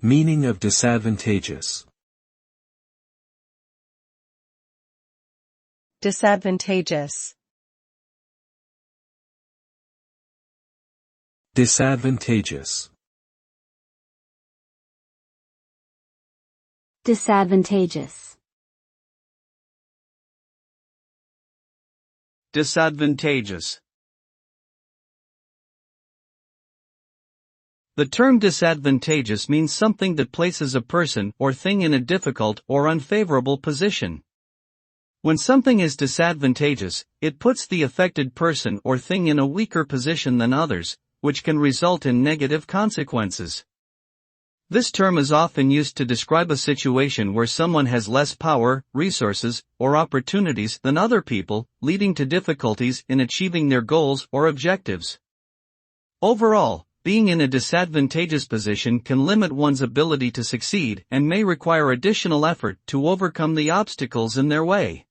Meaning of disadvantageous. Disadvantageous. Disadvantageous. Disadvantageous. Disadvantageous. The term disadvantageous means something that places a person or thing in a difficult or unfavorable position. When something is disadvantageous, it puts the affected person or thing in a weaker position than others, which can result in negative consequences. This term is often used to describe a situation where someone has less power, resources, or opportunities than other people, leading to difficulties in achieving their goals or objectives. Overall, being in a disadvantageous position can limit one's ability to succeed and may require additional effort to overcome the obstacles in their way.